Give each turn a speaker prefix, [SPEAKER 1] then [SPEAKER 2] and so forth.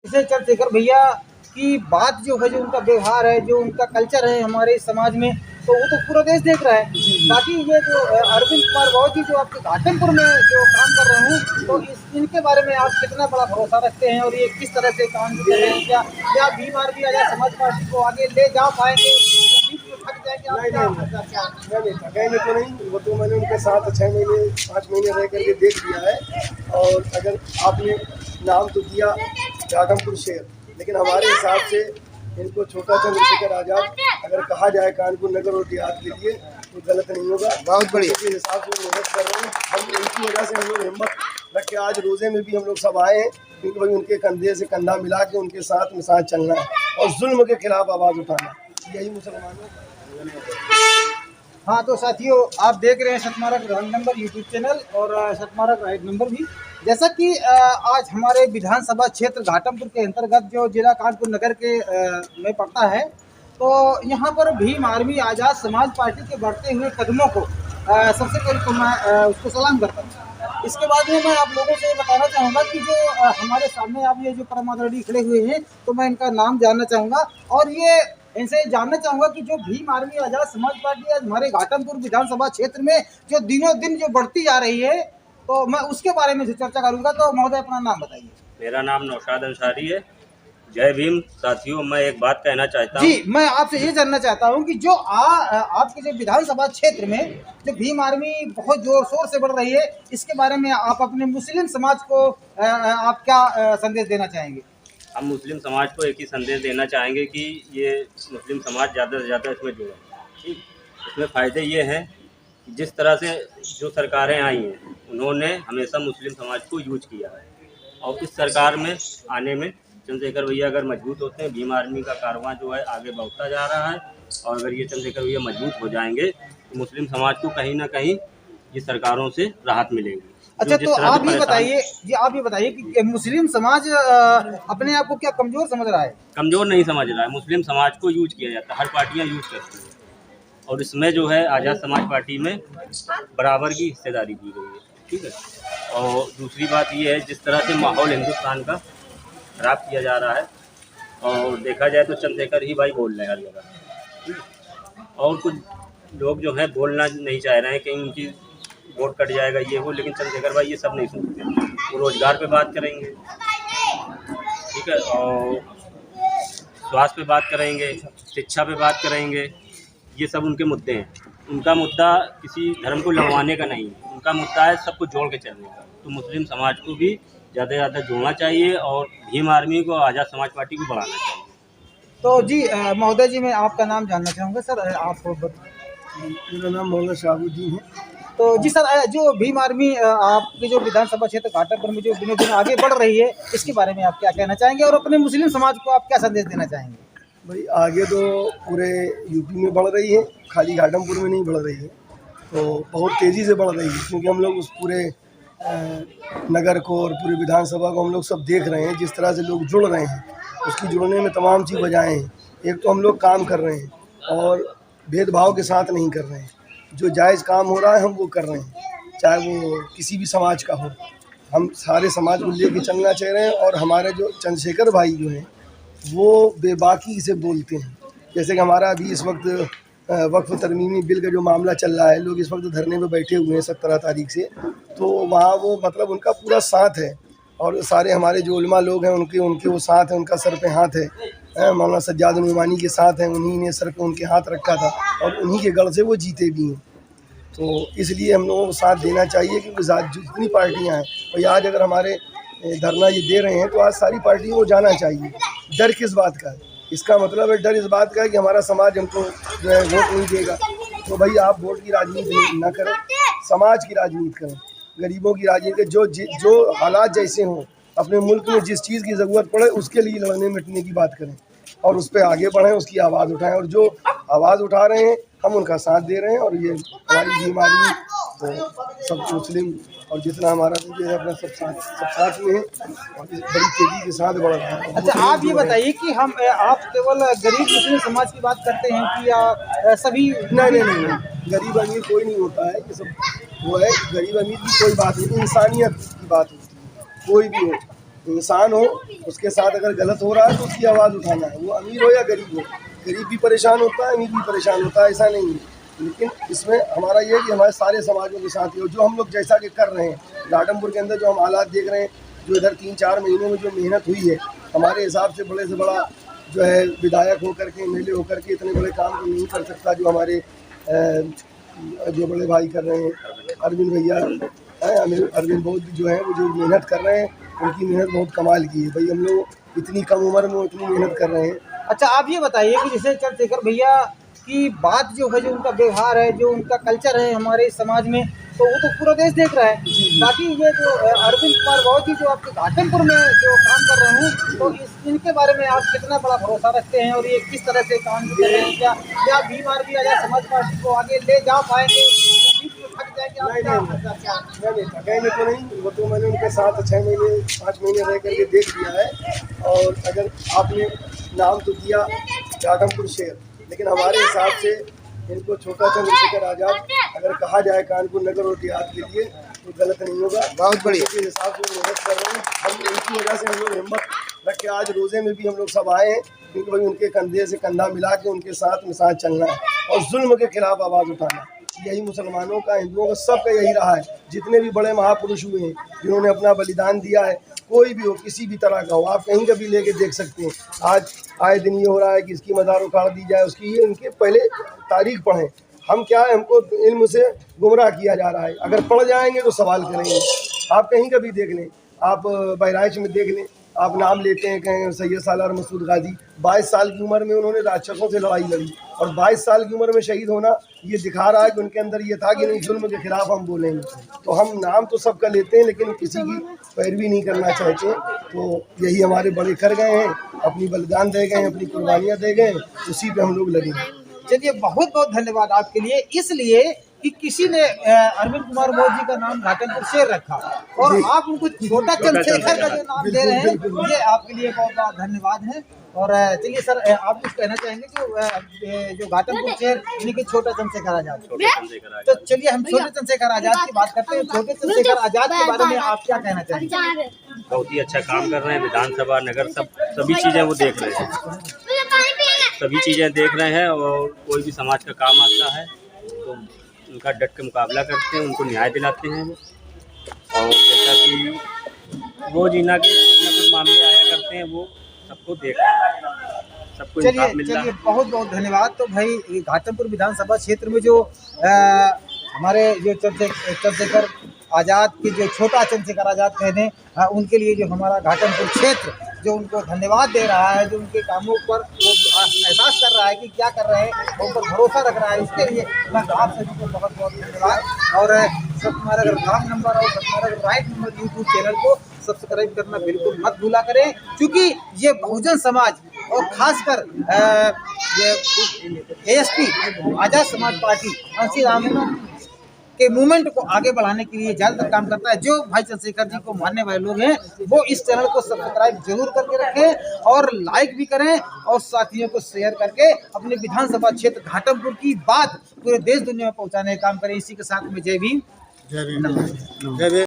[SPEAKER 1] जैसे चंद्रशेखर भैया की बात जो है, जो उनका व्यवहार है, जो उनका कल्चर है हमारे समाज में, तो वो तो पूरा देश देख रहा है। बाकी ये जो अरविंद कुमार राव जी जो आपके घाटमपुर में जो काम कर रहे हैं, तो इनके बारे में आप कितना बड़ा भरोसा रखते हैं और ये किस तरह से काम कर रहे हैं? क्या भीम आर्मी आजाद समाज पार्टी को आगे ले जा पाएंगे?
[SPEAKER 2] नहीं थकेंगे तो नहीं, वो तो मैंने उनके साथ 6 महीने 5 महीने रह करके देख लिया है। और अगर आपने नाम तो दिया घाटमपुर शहर, लेकिन हमारे हिसाब से इनको छोटा चंद्रशेखर आजाद अगर कहा जाए कानपुर नगर और देहात के लिए तो गलत नहीं होगा। बहुत बढ़िया के हिसाब से मेहनत कर रहे हैं। हम इनकी वजह से हम लोग हिम्मत रख के आज रोज़े में भी हम लोग सब आए हैं, क्योंकि भाई उनके कंधे से कंधा मिला के उनके साथ में साथ चलना है और जुल्म के खिलाफ आवाज़ उठाना, यही मुसलमानों का।
[SPEAKER 1] हाँ, तो साथियों आप देख रहे हैं सतमारा रंग नंबर यूट्यूब चैनल और सतमारा राइट नंबर भी। जैसा कि आज हमारे विधानसभा क्षेत्र घाटमपुर के अंतर्गत जो जिला कानपुर नगर के में पड़ता है, तो यहाँ पर भीम आर्मी आज़ाद समाज पार्टी के बढ़ते हुए कदमों को सबसे पहले तो मैं उसको सलाम करता हूँ। इसके बाद में मैं आप लोगों से बताना चाहूँगा कि जो हमारे सामने आप ये जो परम आदरणीय खड़े हुए हैं, तो मैं इनका नाम जानना चाहूँगा और ये इनसे जानना चाहूँगा कि जो भीम आर्मी आज़ाद समाज पार्टी आज हमारे घाटमपुर विधानसभा क्षेत्र में जो दिनों दिन जो बढ़ती जा रही है, तो मैं उसके बारे में चर्चा करूँगा। तो महोदय अपना नाम बताइए।
[SPEAKER 3] मेरा नाम नौशाद अंसारी है। जय भीम। साथियों, मैं एक बात कहना चाहता हूँ।
[SPEAKER 1] जी, मैं आपसे ये जानना चाहता हूँ कि जो आपके जो विधानसभा क्षेत्र में जो भीम आर्मी बहुत जोर शोर से बढ़ रही है, इसके बारे में आप अपने मुस्लिम समाज को आप क्या संदेश देना चाहेंगे?
[SPEAKER 3] हम मुस्लिम समाज को एक ही संदेश देना चाहेंगे कि ये मुस्लिम समाज ज़्यादा से ज़्यादा इसमें जुड़े। ठीक, इसमें फ़ायदे ये हैं कि जिस तरह से जो सरकारें आई हैं उन्होंने हमेशा मुस्लिम समाज को यूज किया है, और इस सरकार में आने में चंद्रशेखर भैया अगर मजबूत होते हैं, भीम आर्मी का कारवां जो है आगे बढ़ता जा रहा है। और अगर ये चंद्रशेखर भैया मजबूत हो जाएंगे तो मुस्लिम समाज को कहीं ना कहीं ये सरकारों से राहत मिलेगी।
[SPEAKER 1] अच्छा, तो आप ये बताइए कि मुस्लिम समाज अपने आप को क्या कमज़ोर समझ रहा है?
[SPEAKER 3] कमज़ोर नहीं समझ रहा है। मुस्लिम समाज को यूज किया जाता है, हर पार्टियां यूज करती हैं, और इसमें जो है आज़ाद समाज पार्टी में बराबर की हिस्सेदारी दी गई है। ठीक है, और दूसरी बात ये है, जिस तरह से माहौल हिंदुस्तान का खराब किया जा रहा है, और देखा जाए तो चंद्रशेखर ही भाई बोल रहे हैं हर जगह, और कुछ लोग जो हैं बोलना नहीं चाह रहे हैं कि उनकी वोट कट जाएगा ये वो, लेकिन चंद्रशेखर भाई ये सब नहीं सुनते। वो रोजगार पे बात करेंगे, ठीक है, और स्वास्थ्य पे बात करेंगे, शिक्षा पे बात करेंगे, ये सब उनके मुद्दे हैं। उनका मुद्दा किसी धर्म को लड़वाने का नहीं है, उनका मुद्दा है सबको जोड़ के चलने का। तो मुस्लिम समाज को भी ज़्यादा से ज़्यादा जोड़ना चाहिए और भीम आर्मी को, आज़ाद समाज पार्टी को बढ़ाना चाहिए।
[SPEAKER 1] तो जी महोदय जी, मैं आपका नाम जानना चाहूँगा। सर आप
[SPEAKER 2] मेरा नाम मोहम्मद शाहबुद्दीन है।
[SPEAKER 1] तो जी सर, जो भीम आर्मी आपके जो विधानसभा क्षेत्र घाटमपुर में जो दिनों दिन आगे बढ़ रही है, इसके बारे में आप क्या कहना चाहेंगे और अपने मुस्लिम समाज को आप क्या संदेश देना चाहेंगे?
[SPEAKER 2] भाई आगे तो पूरे यूपी में बढ़ रही है, खाली घाटमपुर में नहीं बढ़ रही है, तो बहुत तेज़ी से बढ़ रही है, क्योंकि हम लोग उस पूरे नगर को और पूरे विधानसभा को हम लोग सब देख रहे हैं। जिस तरह से लोग जुड़ रहे हैं, उसकी जुड़ने में तमाम सी वजहें हैं। एक तो हम लोग काम कर रहे हैं और भेदभाव के साथ नहीं कर रहे हैं, जो जायज़ काम हो रहा है हम वो कर रहे हैं, चाहे वो किसी भी समाज का हो। हम सारे समाज को लेकर चलना चाह रहे हैं, और हमारे जो चंद्रशेखर भाई जो हैं वो बेबाकी से बोलते हैं। जैसे कि हमारा अभी इस वक्त वक्फ तरमीमी बिल का जो मामला चल रहा है, लोग इस वक्त धरने पे बैठे हुए हैं 17 तारीख से, तो वहाँ वो मतलब उनका पूरा साथ है, और सारे हमारे जो उलमा लोग हैं उनके वो साथ है, उनका सर पे हाथ है। मौलाना सज्जाद नुमानी के साथ हैं, उन्हीं ने सर पे उनके हाथ रखा था और उन्हीं के गढ़ से वो जीते भी हैं। तो इसलिए हम लोगों को साथ देना चाहिए, क्योंकि जितनी पार्टियाँ हैं, और आज अगर हमारे धरना ये दे रहे हैं तो आज सारी पार्टियों को जाना चाहिए। डर किस बात का है? इसका मतलब है डर इस बात का है कि हमारा समाज हमको जो है वोट नहीं देगा। तो भाई आप वोट की राजनीति ना करें, समाज की राजनीति करें, गरीबों की राजनीति। जो हालात जैसे हों, अपने मुल्क में जिस चीज़ की ज़रूरत पड़े उसके लिए लड़ने मिटने की बात करें और उस पर आगे बढ़ें, उसकी आवाज़ उठाएं। और जो आवाज़ उठा रहे हैं हम उनका साथ दे रहे हैं, और ये हमारी भीम आर्मी तो सब मुस्लिम और जितना हमारा जो है अपना सब साथ में है, और इस बड़ी तेज़ी के साथ बढ़ रहा है।
[SPEAKER 1] अच्छा, आप ये बताइए कि आप केवल गरीब मुस्लिम समाज की बात करते हैं कि या सभी?
[SPEAKER 2] नहीं, गरीब अमीर कोई नहीं होता है, ये सब वो है, गरीब अमीर की कोई बात नहीं, इंसानियत की बात होती है। कोई भी हो, इंसान हो, उसके साथ अगर गलत हो रहा है तो उसकी आवाज़ उठाना है, वो अमीर हो या गरीब हो। गरीब भी परेशान होता है, अमीर भी परेशान होता है, ऐसा नहीं है। लेकिन इसमें हमारा ये है कि हमारे सारे समाजों के साथ ही जो हम लोग जैसा कि कर रहे हैं घाटमपुर के अंदर, जो हम हालात देख रहे हैं, जो इधर 3-4 महीनों में जो मेहनत हुई है, हमारे हिसाब से बड़े से बड़ा जो है विधायक होकर के, एमएलए होकर के इतने बड़े काम तो नहीं कर सकता जो हमारे जो बड़े भाई कर रहे हैं, अरविंद भैया अरविंद बहुत जो है वो जो मेहनत कर रहे हैं, उनकी मेहनत बहुत कमाल की है। भाई हम लोग इतनी कम उम्र में इतनी मेहनत कर रहे हैं।
[SPEAKER 1] अच्छा, आप ये बताइए कि जैसे चंद्रशेखर भैया की बात जो है, जो उनका व्यवहार है, जो उनका कल्चर है हमारे समाज में, तो वो तो पूरा देश देख रहा है। बाकी ये जो अरविंद कुमार बहुत ही जो आपके घाटमपुर में जो काम कर रहे हैं, तो इनके बारे में आप कितना बड़ा भरोसा रखते हैं और ये किस तरह से काम कर रहे हैं? क्या बीमार भी आजाद समाज पार्टी को आगे ले जा पाएंगे?
[SPEAKER 2] नहीं, थकेंगे तो नहीं, वो तो मैंने उनके साथ 6 महीने 5 महीने रह करके देख लिया है। और अगर आपने नाम तो दिया घाटमपुर शहर, लेकिन हमारे हिसाब से इनको छोटा चंद्रशेखर आज़ाद अगर कहा जाए कानपुर नगर और देहात के लिए तो गलत नहीं होगा। बहुत बढ़िया के हिसाब से मेहनत कर रहे हैं। हम इनकी वजह से हम लोग हिम्मत रख के आज रोज़े में भी हम लोग सब आए हैं, क्योंकि भाई उनके कंधे से कंधा मिला के उनके साथ में साथ चलना है और जुल्म के खिलाफ आवाज़ उठाना। यही मुसलमानों का, हिंदुओं का, सबका यही रहा है। जितने भी बड़े महापुरुष हुए हैं जिन्होंने अपना बलिदान दिया है, कोई भी हो, किसी भी तरह का हो, आप कहीं का भी लेके देख सकते हैं। आज आए दिन ये हो रहा है कि इसकी मज़ार उखाड़ दी जाए, उसकी ये इनके पहले तारीख पढ़ें। हम क्या है, हमको इल्म से गुमराह किया जा रहा है। अगर पढ़ जाएंगे तो सवाल करेंगे। आप कहीं का भी देख लें, आप बहराइच में देख लें, आप नाम लेते हैं कहें सैयद सालार मसूद गाजी, 22 साल की उम्र में उन्होंने राक्षसों से लड़ाई लड़ी और 22 साल की उम्र में शहीद होना ये दिखा रहा है कि उनके अंदर ये था कि नहीं, जुल्म के खिलाफ हम बोलेंगे। तो हम नाम तो सबका लेते हैं लेकिन किसी की पैरवी नहीं करना चाहते। तो यही हमारे बड़े कर गए हैं, अपनी बलिदान दे गए हैं, अपनी कुर्बानियाँ दे गए, उसी पे हम लोग लगे।
[SPEAKER 1] चलिए, बहुत बहुत धन्यवाद आपके लिए, इसलिए कि किसी ने अरविंद कुमार मोदी जी का नाम घाटमपुर शहर रखा और आप उनको छोटा चंद्रशेखर का जो नाम दे रहे हैं, ये आपके लिए बहुत बहुत धन्यवाद है। और चलिए सर, आप कुछ कहना चाहेंगे जो घाटमपुर शहर यानी कि छोटा चंद्रशेखर आजाद? तो चलिए हम छोटे चंद्रशेखर आजाद की बात करते हैं। छोटे चंद्रशेखर आजाद के बारे में आप क्या कहना चाहेंगे?
[SPEAKER 3] बहुत ही अच्छा काम कर रहे हैं, विधानसभा नगर सभी चीज़ें वो देख रहे हैं, सभी चीज़ें देख रहे हैं। और कोई भी समाज का काम आता है तो उनका डट के मुकाबला करते हैं, उनको न्याय दिलाते हैं। और जैसा कि वो जीना के कुछ न कुछ मामले आया करते हैं, वो सबको देख रहे हैं, सबको इंसाफ मिल रहा है।
[SPEAKER 1] चलिए, बहुत बहुत धन्यवाद। तो भाई घाटमपुर विधानसभा क्षेत्र में जो हमारे जो चंद्रशेखर आज़ाद के जो छोटा चंद्रशेखर आज़ाद कहते हैं, उनके लिए जो हमारा घाटमपुर क्षेत्र जो उनको धन्यवाद दे रहा है, जो उनके कामों पर वो एहसास कर रहा है कि क्या कर रहे हैं, उन पर भरोसा रख रहा है, इसके लिए मैं आप सभी को बहुत बहुत धन्यवाद। और सतमारा रॉन्ग नंबर और सतमारा राइट नंबर यूट्यूब चैनल को सब्सक्राइब करना बिल्कुल मत भूला करें, क्योंकि ये बहुजन समाज और खासकर ये एएसपी आज़ाद समाज पार्टी अंशी राम के मूवमेंट को आगे बढ़ाने के लिए ज़्यादातर काम करता है। जो भाई चंद्रशेखर जी को मानने वाले लोग हैं वो इस चैनल को सब्सक्राइब जरूर करके रखें और लाइक भी करें और साथियों को शेयर करके अपने विधानसभा क्षेत्र घाटमपुर की बात पूरे देश दुनिया में पहुंचाने का काम करें। इसी के साथ में जय भीम, जय भीम।